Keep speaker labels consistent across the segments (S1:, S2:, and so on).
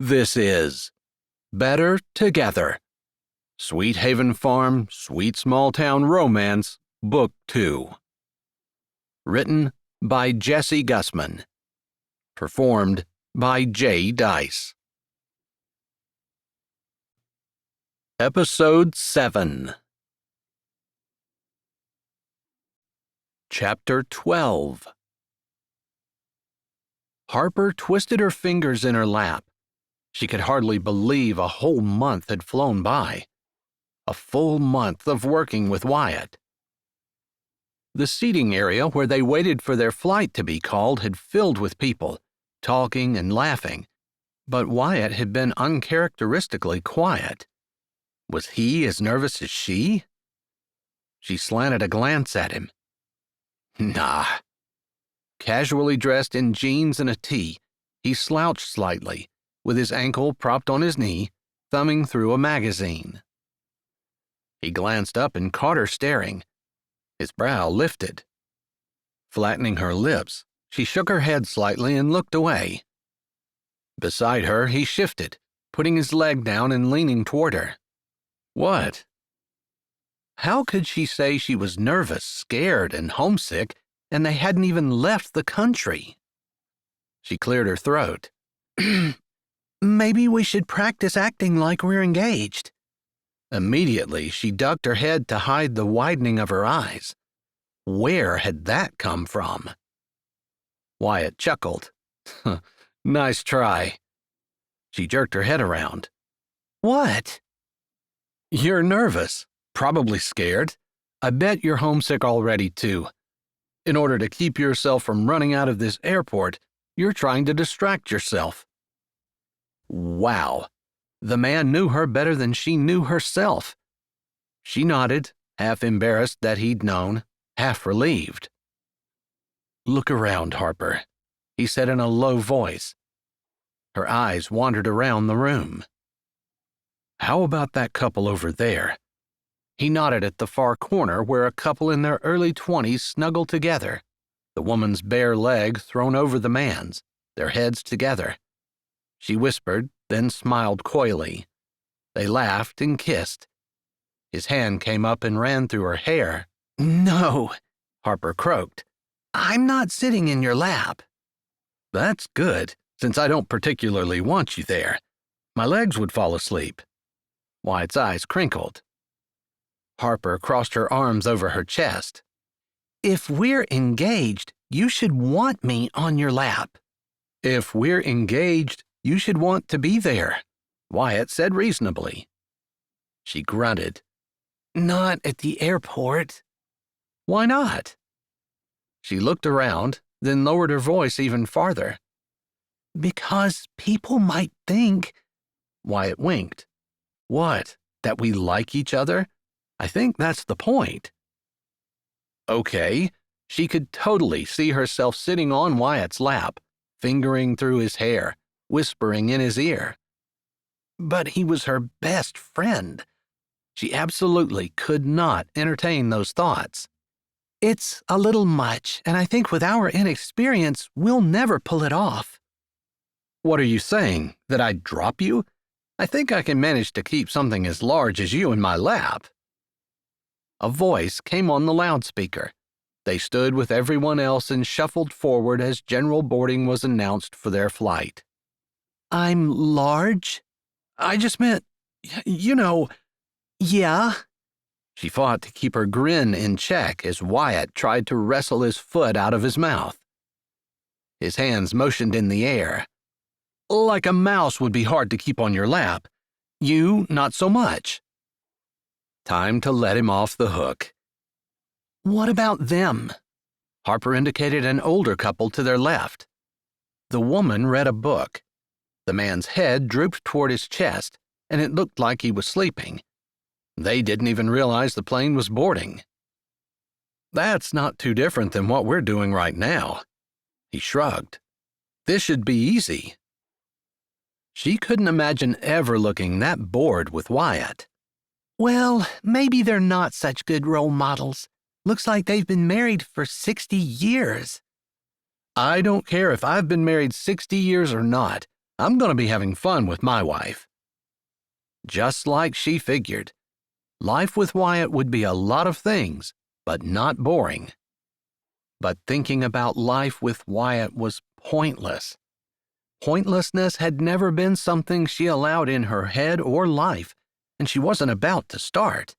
S1: This is Better Together. Sweet Haven Farm, Sweet Small Town Romance, Book 2. Written by Jessie Gussman. Performed by J. Dice. Episode 7. Chapter 12. Harper twisted her fingers in her lap. She could hardly believe a whole month had flown by. A full month of working with Wyatt. The seating area where they waited for their flight to be called had filled with people, talking and laughing, but Wyatt had been uncharacteristically quiet. Was he as nervous as she? She slanted a glance at him. Nah. Casually dressed in jeans and a tee, he slouched slightly, with his ankle propped on his knee, thumbing through a magazine. He glanced up and caught her staring. His brow lifted. Flattening her lips, she shook her head slightly and looked away. Beside her, he shifted, putting his leg down and leaning toward her. What? How could she say she was nervous, scared, and homesick, and they hadn't even left the country? She cleared her throat. Maybe we should practice acting like we're engaged. Immediately, she ducked her head to hide the widening of her eyes. Where had that come from? Wyatt chuckled. Nice try. She jerked her head around. What? You're nervous, probably scared. I bet you're homesick already, too. In order to keep yourself from running out of this airport, you're trying to distract yourself. Wow. The man knew her better than she knew herself. She nodded, half embarrassed that he'd known, half relieved. Look around, Harper, he said in a low voice. Her eyes wandered around the room. How about that couple over there? He nodded at the far corner where a couple in their early 20s snuggled together, the woman's bare leg thrown over the man's, their heads together. She whispered, then smiled coyly. They laughed and kissed. His hand came up and ran through her hair. No, Harper croaked. I'm not sitting in your lap. That's good, since I don't particularly want you there. My legs would fall asleep. Wyatt's eyes crinkled. Harper crossed her arms over her chest. If we're engaged, you should want me on your lap. If we're engaged, you should want to be there, Wyatt said reasonably. She grunted. Not at the airport. Why not? She looked around, then lowered her voice even farther. Because people might think... Wyatt winked. What, that we like each other? I think that's the point. Okay, she could totally see herself sitting on Wyatt's lap, fingering through his hair, whispering in his ear. But he was her best friend. She absolutely could not entertain those thoughts. It's a little much, and I think with our inexperience, we'll never pull it off. What are you saying, that I'd drop you? I think I can manage to keep something as large as you in my lap. A voice came on the loudspeaker. They stood with everyone else and shuffled forward as general boarding was announced for their flight. I'm large? I just meant, yeah. She fought to keep her grin in check as Wyatt tried to wrestle his foot out of his mouth. His hands motioned in the air. Like a mouse would be hard to keep on your lap. You, not so much. Time to let him off the hook. What about them? Harper indicated an older couple to their left. The woman read a book. The man's head drooped toward his chest, and it looked like he was sleeping. They didn't even realize the plane was boarding. That's not too different than what we're doing right now. He shrugged. This should be easy. She couldn't imagine ever looking that bored with Wyatt. Well, maybe they're not such good role models. Looks like they've been married for 60 years. I don't care if I've been married 60 years or not. I'm going to be having fun with my wife." Just like she figured, life with Wyatt would be a lot of things, but not boring. But thinking about life with Wyatt was pointless. Pointlessness had never been something she allowed in her head or life, and she wasn't about to start.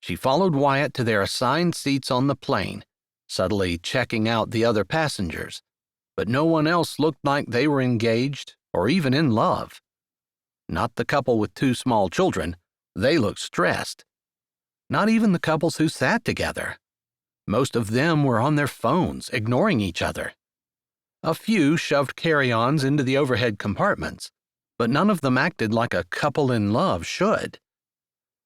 S1: She followed Wyatt to their assigned seats on the plane, subtly checking out the other passengers, but no one else looked like they were engaged or even in love. Not the couple with 2 small children. They looked stressed. Not even the couples who sat together. Most of them were on their phones, ignoring each other. A few shoved carry-ons into the overhead compartments, but none of them acted like a couple in love should.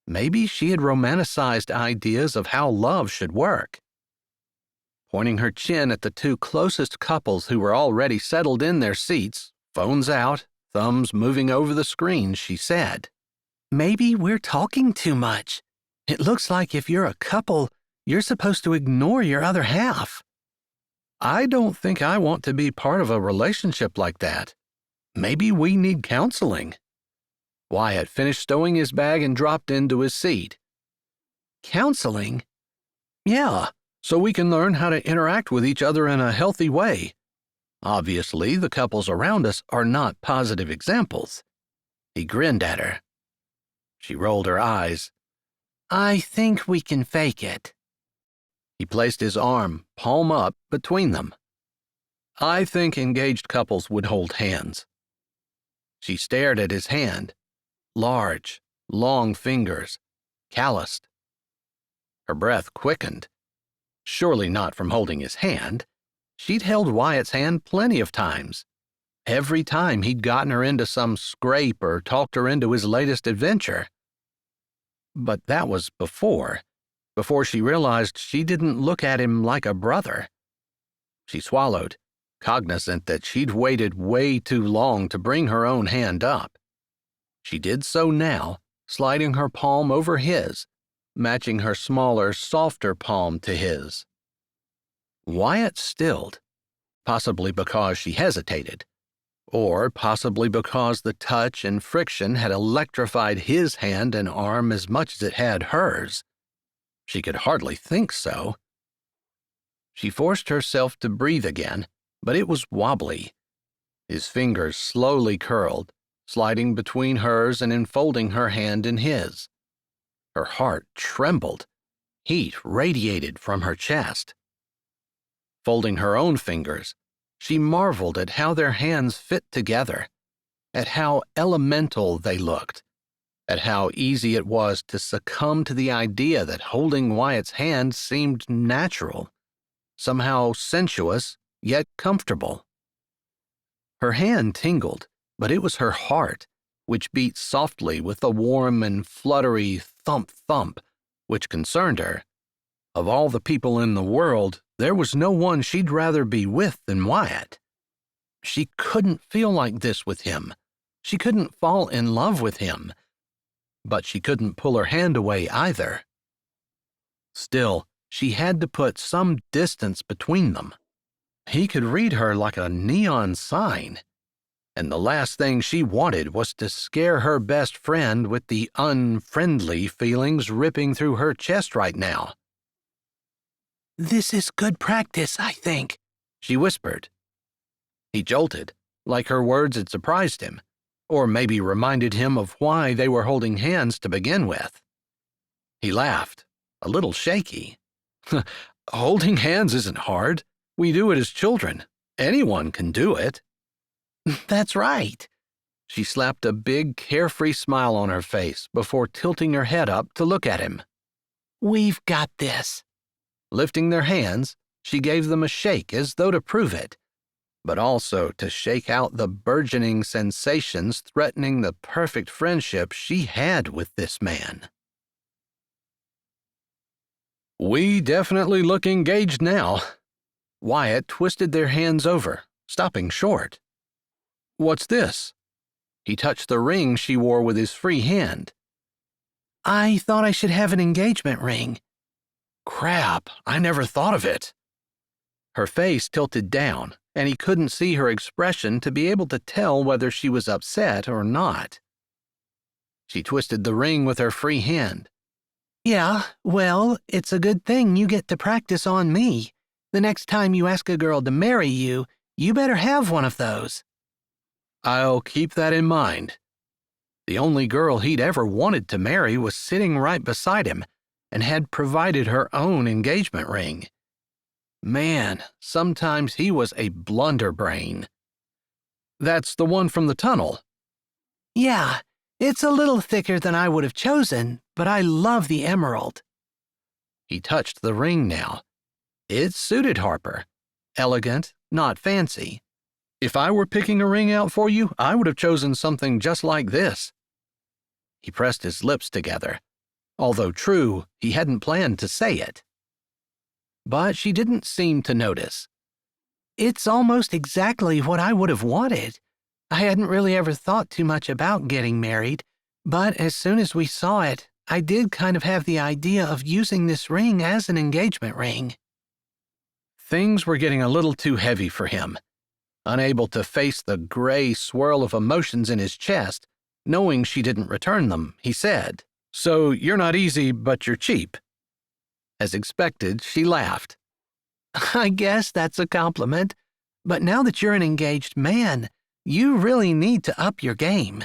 S1: Maybe she had romanticized ideas of how love should work. Pointing her chin at the 2 closest couples who were already settled in their seats, phones out, thumbs moving over the screen, she said, "Maybe we're talking too much. It looks like if you're a couple, you're supposed to ignore your other half." "I don't think I want to be part of a relationship like that. Maybe we need counseling." Wyatt finished stowing his bag and dropped into his seat. "Counseling?" "Yeah, so we can learn how to interact with each other in a healthy way. Obviously, the couples around us are not positive examples." He grinned at her. She rolled her eyes. "I think we can fake it." He placed his arm, palm up, between them. "I think engaged couples would hold hands." She stared at his hand. Large, long fingers, calloused. Her breath quickened. Surely not from holding his hand. She'd held Wyatt's hand plenty of times. Every time he'd gotten her into some scrape or talked her into his latest adventure. But that was before she realized she didn't look at him like a brother. She swallowed, cognizant that she'd waited way too long to bring her own hand up. She did so now, sliding her palm over his, matching her smaller, softer palm to his. Wyatt stilled, possibly because she hesitated, or possibly because the touch and friction had electrified his hand and arm as much as it had hers. She could hardly think so. She forced herself to breathe again, but it was wobbly. His fingers slowly curled, sliding between hers and enfolding her hand in his. Her heart trembled. Heat radiated from her chest. Folding her own fingers, she marveled at how their hands fit together, at how elemental they looked, at how easy it was to succumb to the idea that holding Wyatt's hand seemed natural, somehow sensuous, yet comfortable. Her hand tingled, but it was her heart, which beat softly with a warm and fluttery thump-thump, which concerned her. Of all the people in the world, there was no one she'd rather be with than Wyatt. She couldn't feel like this with him. She couldn't fall in love with him. But she couldn't pull her hand away either. Still, she had to put some distance between them. He could read her like a neon sign, and the last thing she wanted was to scare her best friend with the unfriendly feelings ripping through her chest right now. "This is good practice, I think," she whispered. He jolted, like her words had surprised him, or maybe reminded him of why they were holding hands to begin with. He laughed, a little shaky. "Holding hands isn't hard. We do it as children. Anyone can do it." "That's right." She slapped a big, carefree smile on her face before tilting her head up to look at him. "We've got this." Lifting their hands, she gave them a shake as though to prove it, but also to shake out the burgeoning sensations threatening the perfect friendship she had with this man. "We definitely look engaged now." Wyatt twisted their hands over, stopping short. "What's this?" He touched the ring she wore with his free hand. "I thought I should have an engagement ring." "Crap, I never thought of it." Her face tilted down, and he couldn't see her expression to be able to tell whether she was upset or not. She twisted the ring with her free hand.
S2: Yeah, well, it's a good thing you get to practice on me. The next time you ask a girl to marry you, you better have one of those.
S1: I'll keep that in mind. The only girl he'd ever wanted to marry was sitting right beside him and had provided her own engagement ring. Man, sometimes he was a blunderbrain. That's the one from the tunnel.
S2: Yeah, it's a little thicker than I would have chosen, but I love the emerald.
S1: He touched the ring now. It suited Harper. Elegant, not fancy. If I were picking a ring out for you, I would have chosen something just like this. He pressed his lips together. Although true, he hadn't planned to say it. But she didn't seem to notice.
S2: It's almost exactly what I would have wanted. I hadn't really ever thought too much about getting married, but as soon as we saw it, I did kind of have the idea of using this ring as an engagement ring.
S1: Things were getting a little too heavy for him. Unable to face the gray swirl of emotions in his chest, knowing she didn't return them, he said, "So you're not easy, but you're cheap." As expected, she laughed.
S2: I guess that's a compliment, but now that you're an engaged man, you really need to up your game.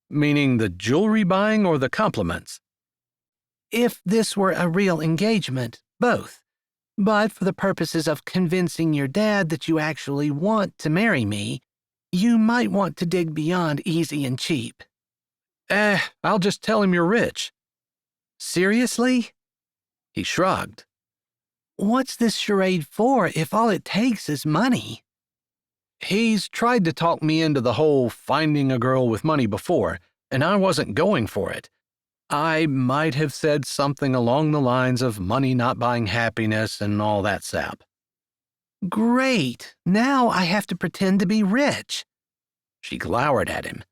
S1: Meaning the jewelry buying or the compliments?
S2: If this were a real engagement, both. But for the purposes of convincing your dad that you actually want to marry me, you might want to dig beyond easy and cheap.
S1: I'll just tell him you're rich.
S2: Seriously?
S1: He shrugged.
S2: What's this charade for if all it takes is money?
S1: He's tried to talk me into the whole finding a girl with money before, and I wasn't going for it. I might have said something along the lines of money not buying happiness and all that sap.
S2: Great. Now I have to pretend to be rich.
S1: She glowered at him.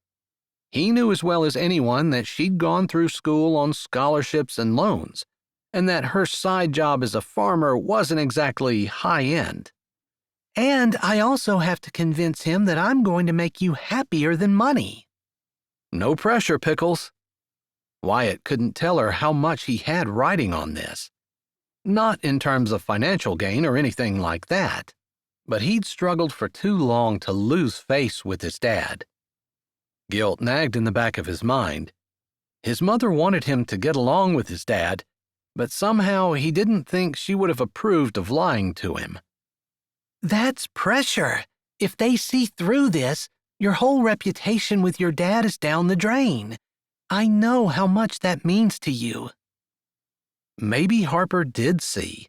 S1: He knew as well as anyone that she'd gone through school on scholarships and loans, and that her side job as a farmer wasn't exactly high-end.
S2: And I also have to convince him that I'm going to make you happier than money.
S1: No pressure, Pickles. Wyatt couldn't tell her how much he had riding on this. Not in terms of financial gain or anything like that, but he'd struggled for too long to lose face with his dad. Guilt nagged in the back of his mind. His mother wanted him to get along with his dad, but somehow he didn't think she would have approved of lying to him.
S2: That's pressure. If they see through this, your whole reputation with your dad is down the drain. I know how much that means to you.
S1: Maybe Harper did see.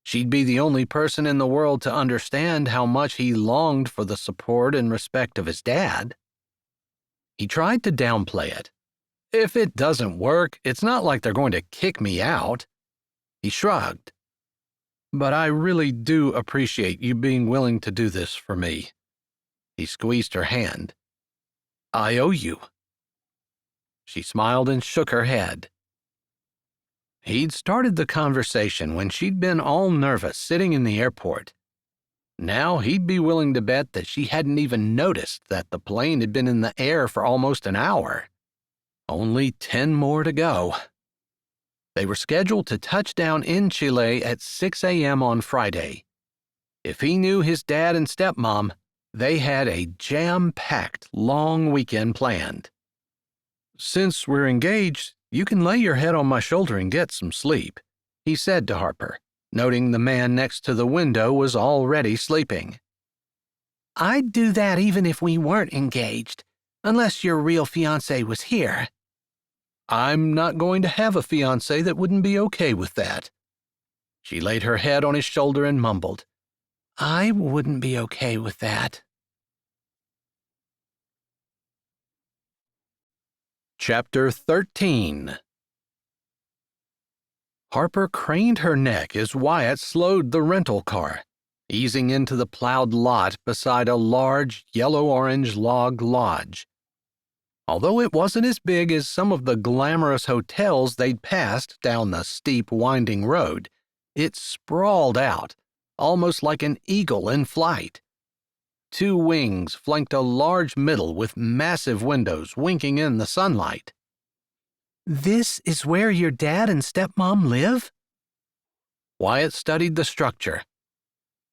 S1: She'd be the only person in the world to understand how much he longed for the support and respect of his dad. He tried to downplay it. If it doesn't work, it's not like they're going to kick me out. He shrugged. But I really do appreciate you being willing to do this for me. He squeezed her hand. I owe you. She smiled and shook her head. He'd started the conversation when she'd been all nervous sitting in the airport. Now he'd be willing to bet that she hadn't even noticed that the plane had been in the air for almost an hour. Only 10 more to go. They were scheduled to touch down in Chile at 6 a.m. on Friday. If he knew his dad and stepmom, they had a jam-packed long weekend planned. Since we're engaged, you can lay your head on my shoulder and get some sleep, he said to Harper, noting the man next to the window was already sleeping.
S2: I'd do that even if we weren't engaged, unless your real fiancé was here.
S1: I'm not going to have a fiancé that wouldn't be okay with that. She laid her head on his shoulder and mumbled,
S2: I wouldn't be okay with that.
S1: Chapter 13. Harper craned her neck as Wyatt slowed the rental car, easing into the plowed lot beside a large yellow-orange log lodge. Although it wasn't as big as some of the glamorous hotels they'd passed down the steep, winding road, it sprawled out, almost like an eagle in flight. 2 wings flanked a large middle with massive windows winking in the sunlight.
S2: This is where your dad and stepmom live?
S1: Wyatt studied the structure.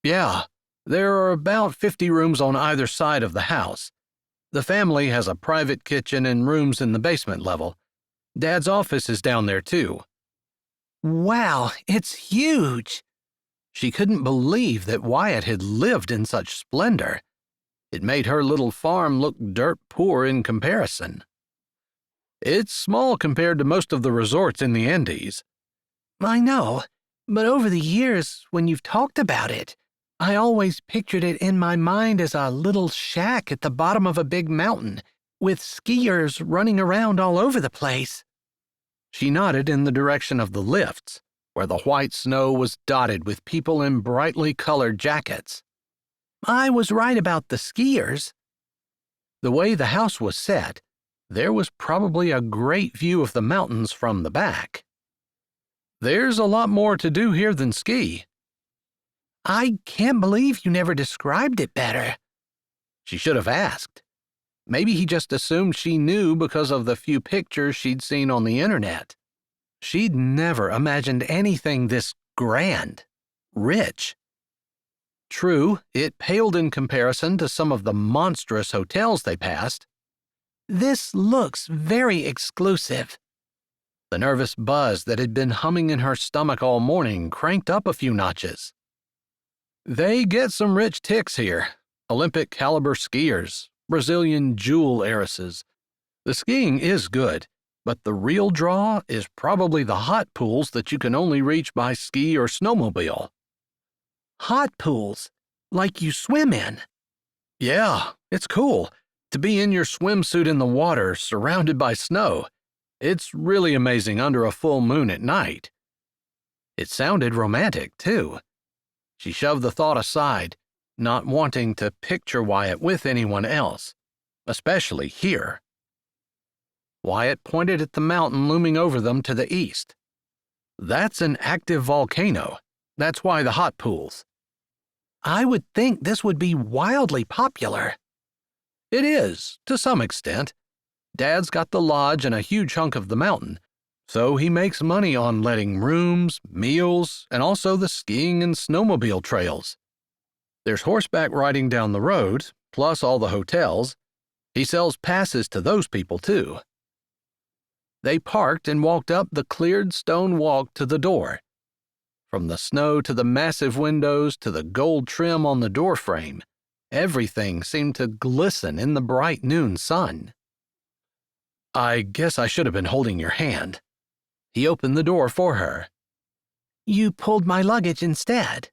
S1: Yeah, there are about 50 rooms on either side of the house. The family has a private kitchen and rooms in the basement level. Dad's office is down there too.
S2: Wow, it's huge.
S1: She couldn't believe that Wyatt had lived in such splendor. It made her little farm look dirt poor in comparison. It's small compared to most of the resorts in the Andes.
S2: I know, but over the years, when you've talked about it, I always pictured it in my mind as a little shack at the bottom of a big mountain, with skiers running around all over the place.
S1: She nodded in the direction of the lifts, where the white snow was dotted with people in brightly colored jackets.
S2: I was right about the skiers.
S1: The way the house was set, there was probably a great view of the mountains from the back. There's a lot more to do here than ski.
S2: I can't believe you never described it better.
S1: She should have asked. Maybe he just assumed she knew because of the few pictures she'd seen on the internet. She'd never imagined anything this grand, rich. True, it paled in comparison to some of the monstrous hotels they passed.
S2: This looks very exclusive.
S1: The nervous buzz that had been humming in her stomach all morning cranked up a few notches. They get some rich ticks here. Olympic caliber skiers, Brazilian jewel heiresses. The skiing is good, but the real draw is probably the hot pools that you can only reach by ski or snowmobile.
S2: Hot pools, like you swim in.
S1: Yeah, it's cool to be in your swimsuit in the water surrounded by snow. It's really amazing under a full moon at night. It sounded romantic, too. She shoved the thought aside, not wanting to picture Wyatt with anyone else, especially here. Wyatt pointed at the mountain looming over them to the east. That's an active volcano. That's why the hot pools.
S2: I would think this would be wildly popular.
S1: It is, to some extent. Dad's got the lodge and a huge hunk of the mountain, so he makes money on letting rooms, meals, and also the skiing and snowmobile trails. There's horseback riding down the road, plus all the hotels. He sells passes to those people, too. They parked and walked up the cleared stone walk to the door. From the snow to the massive windows to the gold trim on the doorframe, everything seemed to glisten in the bright noon sun. I guess I should have been holding your hand. He opened the door for her.
S2: You pulled my luggage instead.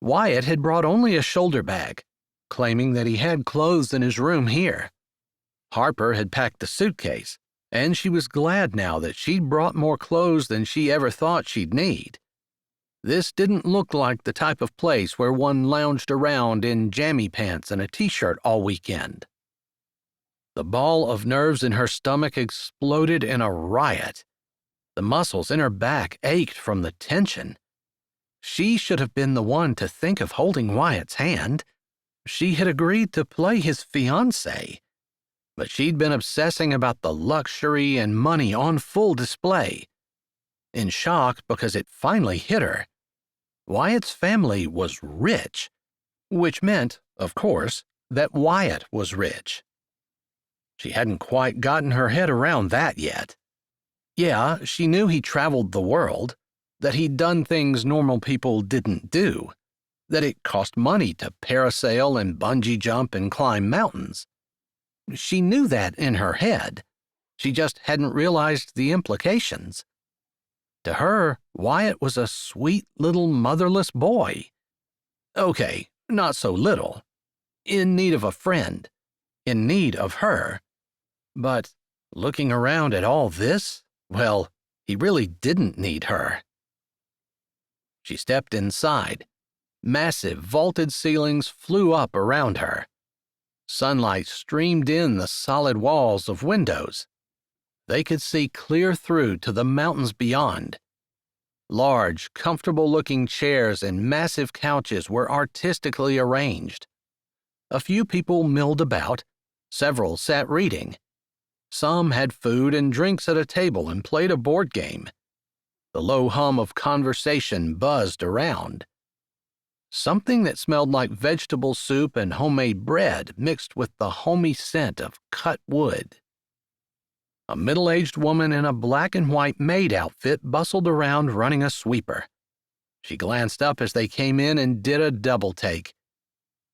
S1: Wyatt had brought only a shoulder bag, claiming that he had clothes in his room here. Harper had packed the suitcase, and she was glad now that she'd brought more clothes than she ever thought she'd need. This didn't look like the type of place where one lounged around in jammy pants and a t-shirt all weekend. The ball of nerves in her stomach exploded in a riot. The muscles in her back ached from the tension. She should have been the one to think of holding Wyatt's hand. She had agreed to play his fiancé, but she'd been obsessing about the luxury and money on full display. In shock because it finally hit her. Wyatt's family was rich, which meant, of course, that Wyatt was rich. She hadn't quite gotten her head around that yet. Yeah, she knew he traveled the world, that he'd done things normal people didn't do, that it cost money to parasail and bungee jump and climb mountains. She knew that in her head. She just hadn't realized the implications. To her, Wyatt was a sweet little motherless boy. Okay, not so little. In need of a friend. In need of her. But looking around at all this, well, he really didn't need her. She stepped inside. Massive vaulted ceilings flew up around her. Sunlight streamed in the solid walls of windows. They could see clear through to the mountains beyond. Large, comfortable-looking chairs and massive couches were artistically arranged. A few people milled about, several sat reading. Some had food and drinks at a table and played a board game. The low hum of conversation buzzed around. Something that smelled like vegetable soup and homemade bread mixed with the homey scent of cut wood. A middle-aged woman in a black and white maid outfit bustled around running a sweeper. She glanced up as they came in and did a double take.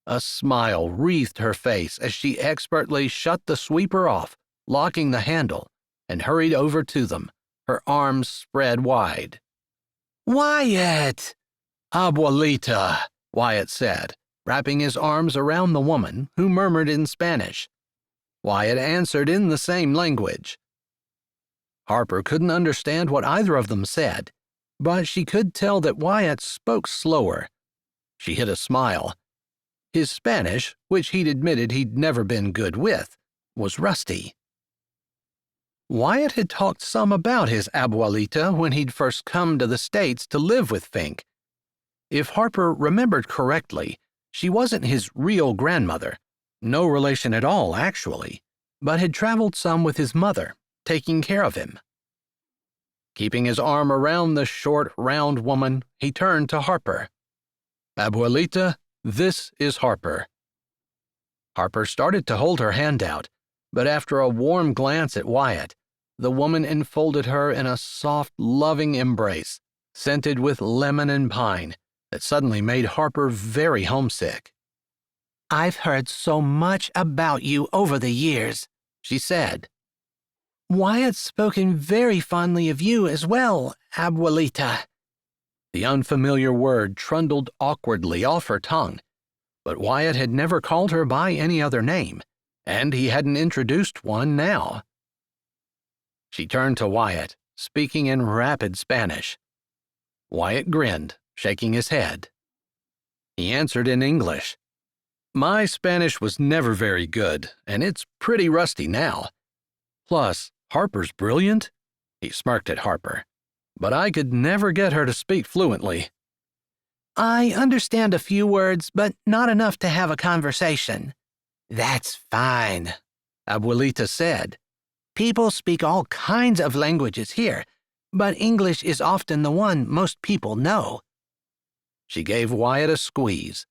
S1: A smile wreathed her face as she expertly shut the sweeper off, locking the handle, and hurried over to them, her arms spread wide.
S2: Wyatt!
S1: Abuelita, Wyatt said, wrapping his arms around the woman, who murmured in Spanish. Wyatt answered in the same language. Harper couldn't understand what either of them said, but she could tell that Wyatt spoke slower. She hid a smile. His Spanish, which he'd admitted he'd never been good with, was rusty. Wyatt had talked some about his abuelita when he'd first come to the States to live with Fink. If Harper remembered correctly, she wasn't his real grandmother, no relation at all, actually, but had traveled some with his mother, taking care of him. Keeping his arm around the short, round woman, he turned to Harper. Abuelita, this is Harper. Harper started to hold her hand out, but after a warm glance at Wyatt, the woman enfolded her in a soft, loving embrace, scented with lemon and pine, that suddenly made Harper very homesick.
S2: I've heard so much about you over the years, she said. Wyatt's spoken very fondly of you as well, abuelita.
S1: The unfamiliar word trundled awkwardly off her tongue, but Wyatt had never called her by any other name, and he hadn't introduced one now. She turned to Wyatt, speaking in rapid Spanish. Wyatt grinned, shaking his head. He answered in English. My Spanish was never very good, and it's pretty rusty now. Plus, Harper's brilliant. He smirked at Harper, but I could never get her to speak fluently.
S2: I understand a few words, but not enough to have a conversation. That's fine, Abuelita said. People speak all kinds of languages here, but English is often the one most people know.
S1: She gave Wyatt a squeeze.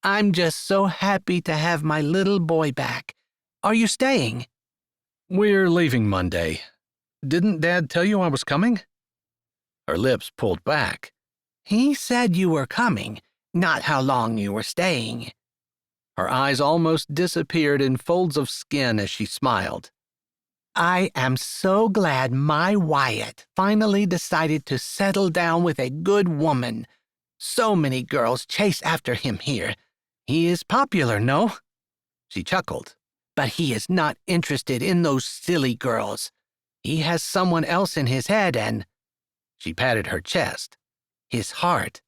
S2: I'm just so happy to have my little boy back. Are you staying?
S1: We're leaving Monday. Didn't Dad tell you I was coming? Her lips pulled back.
S2: He said you were coming, not how long you were staying.
S1: Her eyes almost disappeared in folds of skin as she smiled.
S2: I am so glad my Wyatt finally decided to settle down with a good woman. So many girls chase after him here. He is popular, no? She chuckled. But he is not interested in those silly girls. He has someone else in his head and... She patted her chest. His heart.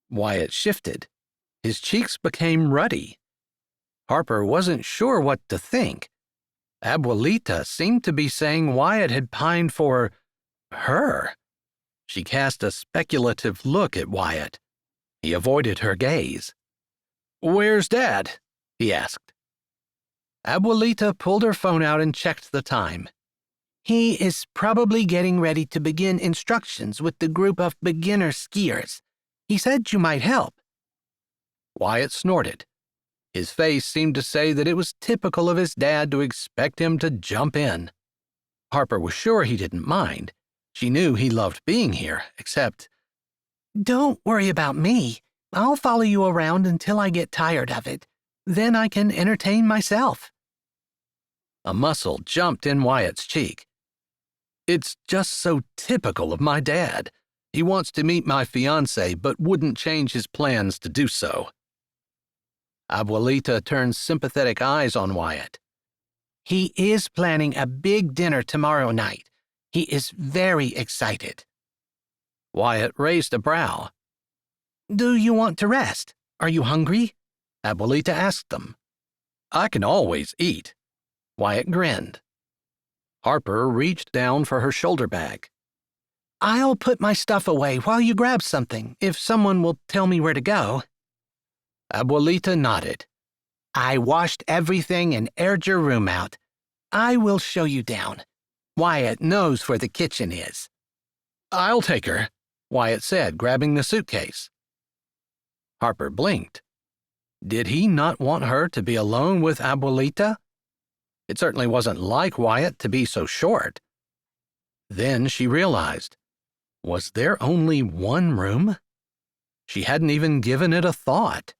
S1: Wyatt shifted. His cheeks became ruddy. Harper wasn't sure what to think. Abuelita seemed to be saying Wyatt had pined for her. She cast a speculative look at Wyatt. He avoided her gaze. Where's Dad? He asked. Abuelita pulled her phone out and checked the time.
S2: He is probably getting ready to begin instructions with the group of beginner skiers. He said you might help.
S1: Wyatt snorted. His face seemed to say that it was typical of his dad to expect him to jump in. Harper was sure he didn't mind. She knew he loved being here, except...
S2: Don't worry about me. I'll follow you around until I get tired of it. Then I can entertain myself.
S1: A muscle jumped in Wyatt's cheek. It's just so typical of my dad. He wants to meet my fiancée, but wouldn't change his plans to do so. Abuelita turned sympathetic eyes on Wyatt.
S2: He is planning a big dinner tomorrow night. He is very excited.
S1: Wyatt raised a brow.
S2: Do you want to rest? Are you hungry?
S1: Abuelita asked them. I can always eat. Wyatt grinned. Harper reached down for her shoulder bag.
S2: I'll put my stuff away while you grab something, if someone will tell me where to go.
S1: Abuelita nodded.
S2: I washed everything and aired your room out. I will show you down. Wyatt knows where the kitchen is.
S1: I'll take her, Wyatt said, grabbing the suitcase. Harper blinked. Did he not want her to be alone with Abuelita? It certainly wasn't like Wyatt to be so short. Then she realized, was there only one room? She hadn't even given it a thought.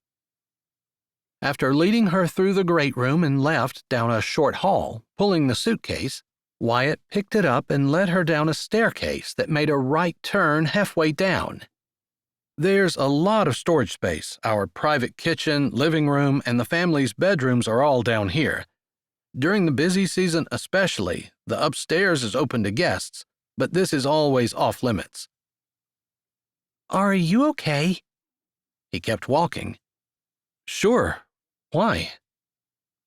S1: After leading her through the great room and left down a short hall, pulling the suitcase, Wyatt picked it up and led her down a staircase that made a right turn halfway down. There's a lot of storage space. Our private kitchen, living room, and the family's bedrooms are all down here. During the busy season especially, the upstairs is open to guests, but this is always off limits.
S2: Are you okay?
S1: He kept walking. Sure. Why?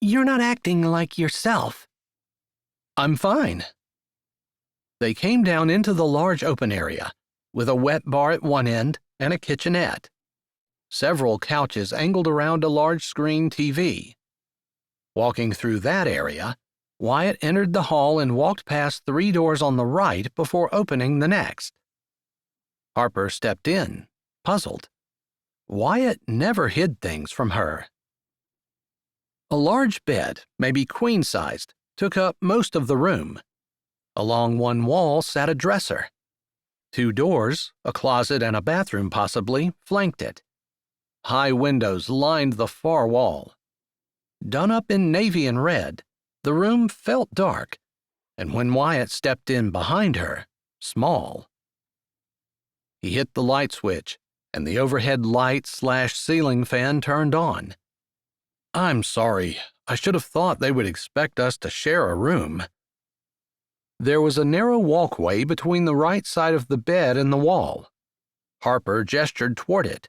S2: You're not acting like yourself.
S1: I'm fine. They came down into the large open area, with a wet bar at one end and a kitchenette. Several couches angled around a large screen TV. Walking through that area, Wyatt entered the hall and walked past 3 doors on the right before opening the next. Harper stepped in, puzzled. Wyatt never hid things from her. A large bed, maybe queen-sized, took up most of the room. Along one wall sat a dresser. 2 doors, a closet and a bathroom possibly, flanked it. High windows lined the far wall. Done up in navy and red, the room felt dark, and when Wyatt stepped in behind her, small. He hit the light switch, and the overhead light/ceiling fan turned on. I'm sorry, I should have thought they would expect us to share a room. There was a narrow walkway between the right side of the bed and the wall. Harper gestured toward it.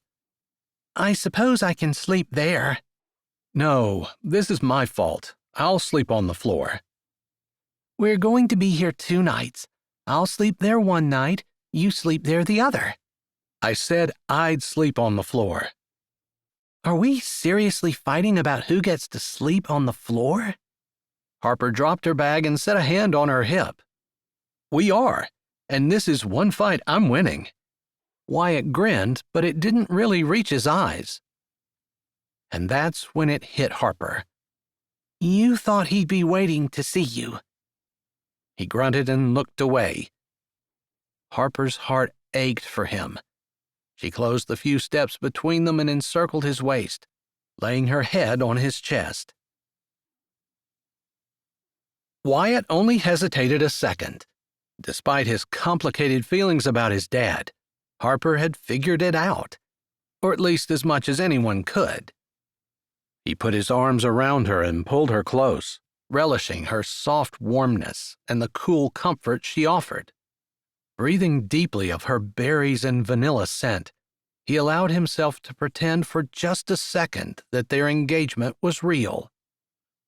S2: I suppose I can sleep there.
S1: No, this is my fault. I'll sleep on the floor.
S2: We're going to be here 2 nights. I'll sleep there 1 night, you sleep there the other.
S1: I said I'd sleep on the floor.
S2: Are we seriously fighting about who gets to sleep on the floor?
S1: Harper dropped her bag and set a hand on her hip. We are, and this is one fight I'm winning. Wyatt grinned, but it didn't really reach his eyes. And that's when it hit Harper.
S2: You thought he'd be waiting to see you.
S1: He grunted and looked away. Harper's heart ached for him. She closed the few steps between them and encircled his waist, laying her head on his chest. Wyatt only hesitated a second. Despite his complicated feelings about his dad, Harper had figured it out, or at least as much as anyone could. He put his arms around her and pulled her close, relishing her soft warmness and the cool comfort she offered. Breathing deeply of her berries and vanilla scent, he allowed himself to pretend for just a second that their engagement was real,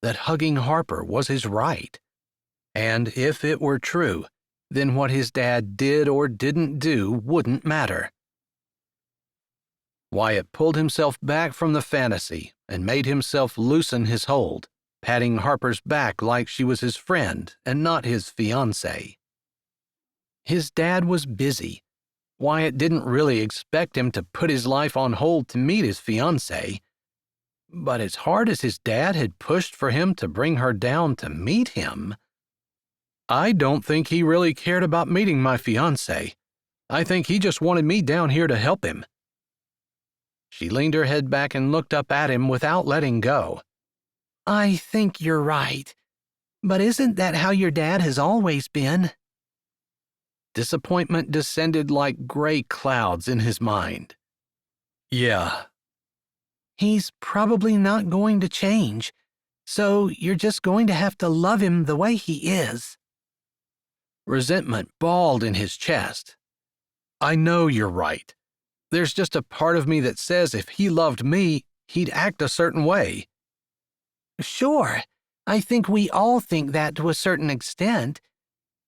S1: that hugging Harper was his right. And if it were true, then what his dad did or didn't do wouldn't matter. Wyatt pulled himself back from the fantasy and made himself loosen his hold, patting Harper's back like she was his friend and not his fiancée. His dad was busy. Wyatt didn't really expect him to put his life on hold to meet his fiancée. But as hard as his dad had pushed for him to bring her down to meet him, I don't think he really cared about meeting my fiancée. I think he just wanted me down here to help him. She leaned her head back and looked up at him without letting go.
S2: I think you're right. But isn't that how your dad has always been?
S1: Disappointment descended like gray clouds in his mind. Yeah.
S2: He's probably not going to change, so you're just going to have to love him the way he is.
S1: Resentment balled in his chest. I know you're right. There's just a part of me that says if he loved me, he'd act a certain way.
S2: Sure, I think we all think that to a certain extent.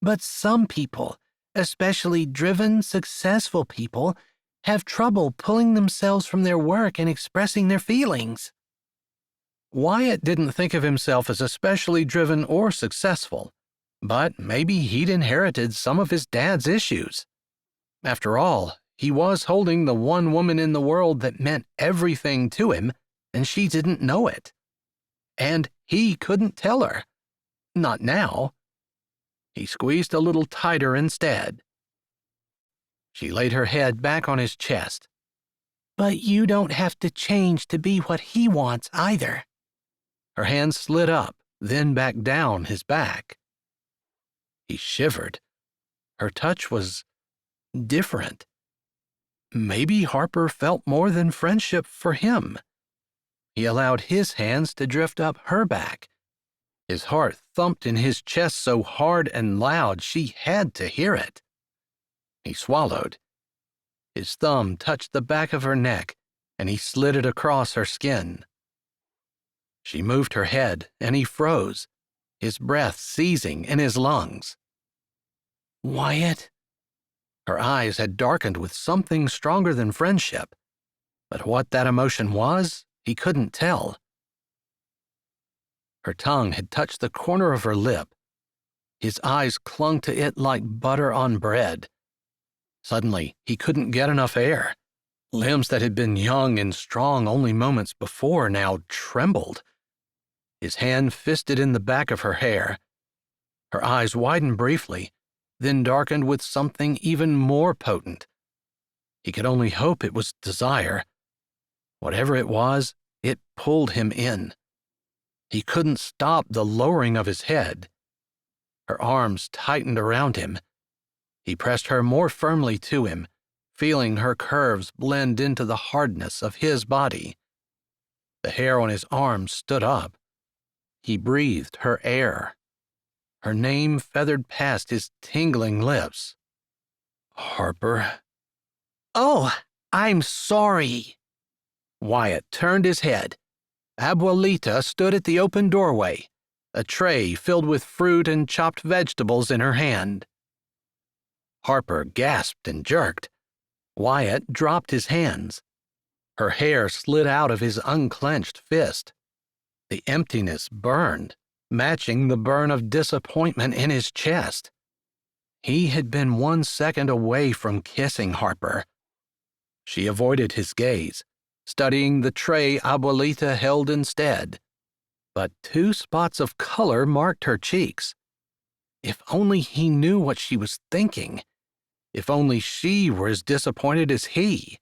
S2: But some people, especially driven, successful people, have trouble pulling themselves from their work and expressing their feelings.
S1: Wyatt didn't think of himself as especially driven or successful, but maybe he'd inherited some of his dad's issues. After all, he was holding the one woman in the world that meant everything to him, and she didn't know it. And he couldn't tell her. Not now. He squeezed a little tighter instead. She laid her head back on his chest.
S2: But you don't have to change to be what he wants either.
S1: Her hand slid up, then back down his back. He shivered. Her touch was different. Maybe Harper felt more than friendship for him. He allowed his hands to drift up her back. His heart thumped in his chest so hard and loud she had to hear it. He swallowed. His thumb touched the back of her neck, and he slid it across her skin. She moved her head, and he froze, his breath seizing in his lungs.
S2: Wyatt?
S1: Her eyes had darkened with something stronger than friendship, but what that emotion was, he couldn't tell. Her tongue had touched the corner of her lip. His eyes clung to it like butter on bread. Suddenly, he couldn't get enough air. Limbs that had been young and strong only moments before now trembled. His hand fisted in the back of her hair. Her eyes widened briefly, then darkened with something even more potent. He could only hope it was desire. Whatever it was, it pulled him in. He couldn't stop the lowering of his head. Her arms tightened around him. He pressed her more firmly to him, feeling her curves blend into the hardness of his body. The hair on his arms stood up. He breathed her air. Her name feathered past his tingling lips. Harper.
S2: Oh, I'm sorry.
S1: Wyatt turned his head. Abuelita stood at the open doorway, a tray filled with fruit and chopped vegetables in her hand. Harper gasped and jerked. Wyatt dropped his hands. Her hair slid out of his unclenched fist. The emptiness burned, matching the burn of disappointment in his chest. He had been 1 second away from kissing Harper. She avoided his gaze, studying the tray Abuelita held instead. But 2 spots of color marked her cheeks. If only he knew what she was thinking. If only she were as disappointed as he.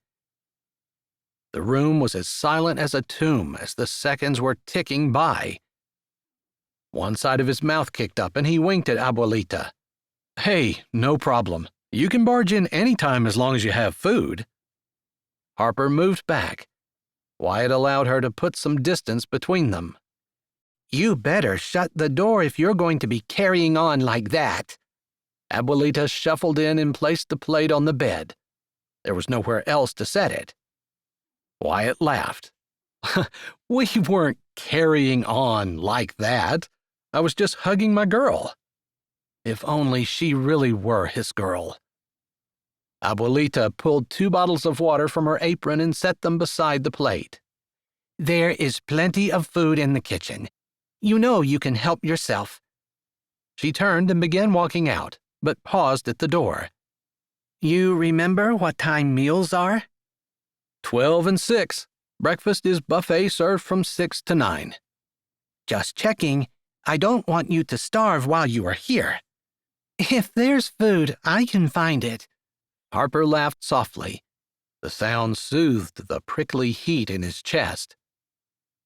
S1: The room was as silent as a tomb as the seconds were ticking by. One side of his mouth kicked up and he winked at Abuelita. Hey, no problem. You can barge in any time as long as you have food. Harper moved back. Wyatt allowed her to put some distance between them.
S2: You better shut the door if you're going to be carrying on like that.
S1: Abuelita shuffled in and placed the plate on the bed. There was nowhere else to set it. Wyatt laughed. We weren't carrying on like that. I was just hugging my girl. If only she really were his girl. Abuelita pulled 2 bottles of water from her apron and set them beside the plate.
S2: There is plenty of food in the kitchen. You know you can help yourself.
S1: She turned and began walking out, but paused at the door.
S2: You remember what time meals are?
S1: 12 and 6. Breakfast is buffet served from 6 to 9.
S2: Just checking. I don't want you to starve while you are here. If there's food, I can find it.
S1: Harper laughed softly. The sound soothed the prickly heat in his chest.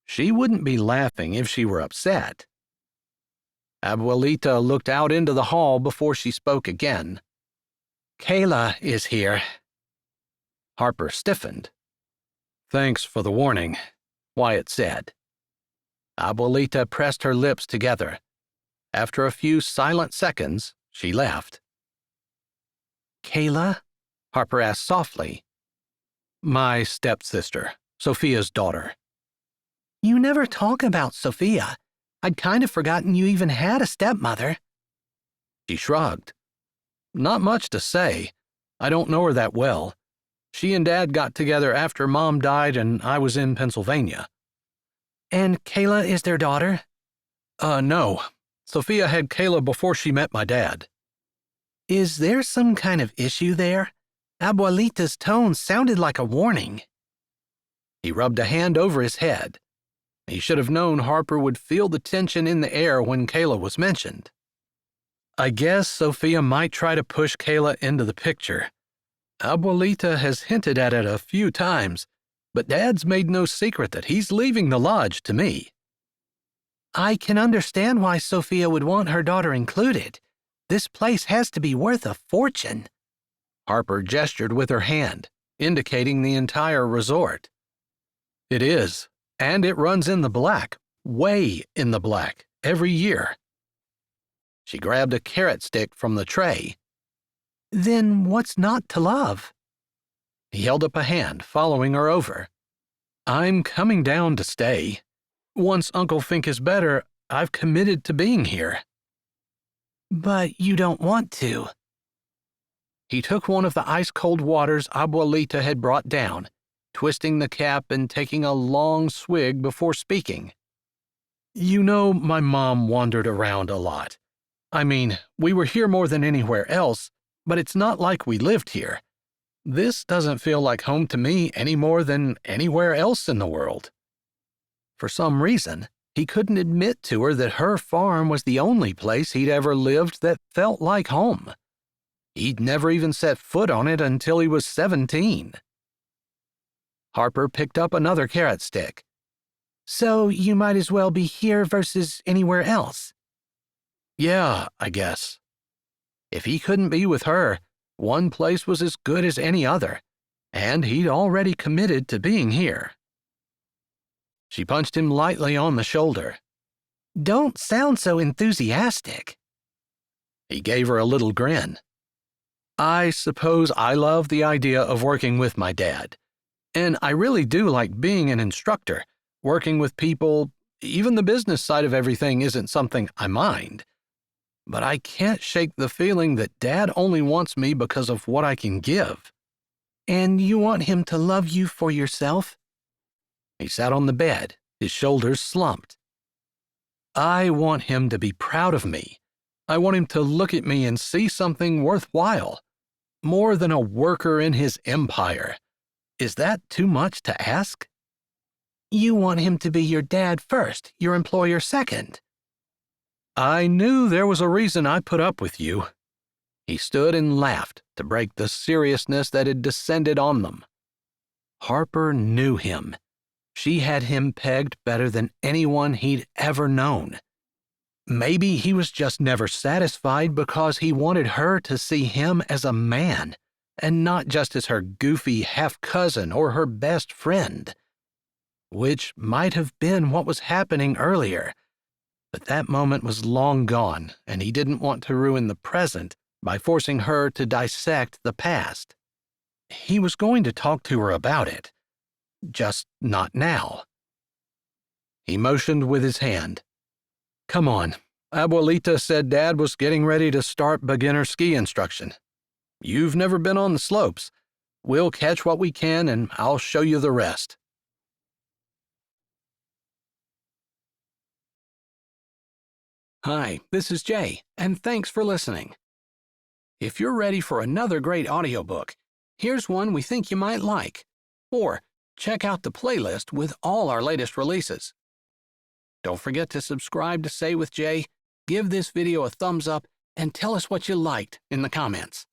S1: She wouldn't be laughing if she were upset. Abuelita looked out into the hall before she spoke again.
S2: Kayla is here.
S1: Harper stiffened. Thanks for the warning, Wyatt said. Abuelita pressed her lips together. After a few silent seconds, she left.
S2: Kayla?
S1: Harper asked softly. My stepsister, Sophia's daughter.
S2: You never talk about Sophia. I'd kind of forgotten you even had a stepmother.
S1: She shrugged. Not much to say. I don't know her that well. She and Dad got together after Mom died and I was in Pennsylvania.
S2: And Kayla is their daughter?
S1: No. Sophia had Kayla before she met my dad.
S2: Is there some kind of issue there? Abuelita's tone sounded like a warning.
S1: He rubbed a hand over his head. He should have known Harper would feel the tension in the air when Kayla was mentioned. I guess Sophia might try to push Kayla into the picture. Abuelita has hinted at it a few times, but Dad's made no secret that he's leaving the lodge to me.
S2: I can understand why Sophia would want her daughter included. This place has to be worth a fortune.
S1: Harper gestured with her hand, indicating the entire resort. It is, and it runs in the black, way in the black, every year. She grabbed a carrot stick from the tray.
S2: Then what's not to love?
S1: He held up a hand, following her over. I'm coming down to stay. Once Uncle Fink is better, I've committed to being here.
S2: But you don't want to.
S1: He took one of the ice-cold waters Abuelita had brought down, twisting the cap and taking a long swig before speaking. You know, my mom wandered around a lot. I mean, we were here more than anywhere else, but it's not like we lived here. This doesn't feel like home to me any more than anywhere else in the world. For some reason, he couldn't admit to her that her farm was the only place he'd ever lived that felt like home. He'd never even set foot on it until he was 17. Harper picked up another carrot stick.
S2: So you might as well be here versus anywhere else.
S1: Yeah, I guess. If he couldn't be with her, one place was as good as any other, and he'd already committed to being here. She punched him lightly on the shoulder.
S2: Don't sound so enthusiastic.
S1: He gave her a little grin. I suppose I love the idea of working with my dad, and I really do like being an instructor, working with people. Even the business side of everything isn't something I mind. But I can't shake the feeling that Dad only wants me because of what I can give.
S2: And you want him to love you for yourself?
S1: He sat on the bed, his shoulders slumped. I want him to be proud of me. I want him to look at me and see something worthwhile, more than a worker in his empire. Is that too much to ask?
S2: You want him to be your dad first, your employer second.
S1: I knew there was a reason I put up with you. He stood and laughed to break the seriousness that had descended on them. Harper knew him. She had him pegged better than anyone he'd ever known. Maybe he was just never satisfied because he wanted her to see him as a man, and not just as her goofy half-cousin or her best friend. Which might have been what was happening earlier. But that moment was long gone, and he didn't want to ruin the present by forcing her to dissect the past. He was going to talk to her about it, just not now. He motioned with his hand. Come on, Abuelita said Dad was getting ready to start beginner ski instruction. You've never been on the slopes. We'll catch what we can, and I'll show you the rest. Hi, this is Jay, and thanks for listening. If you're ready for another great audiobook, here's one we think you might like. Or check out the playlist with all our latest releases. Don't forget to subscribe to Say with Jay, give this video a thumbs up, and tell us what you liked in the comments.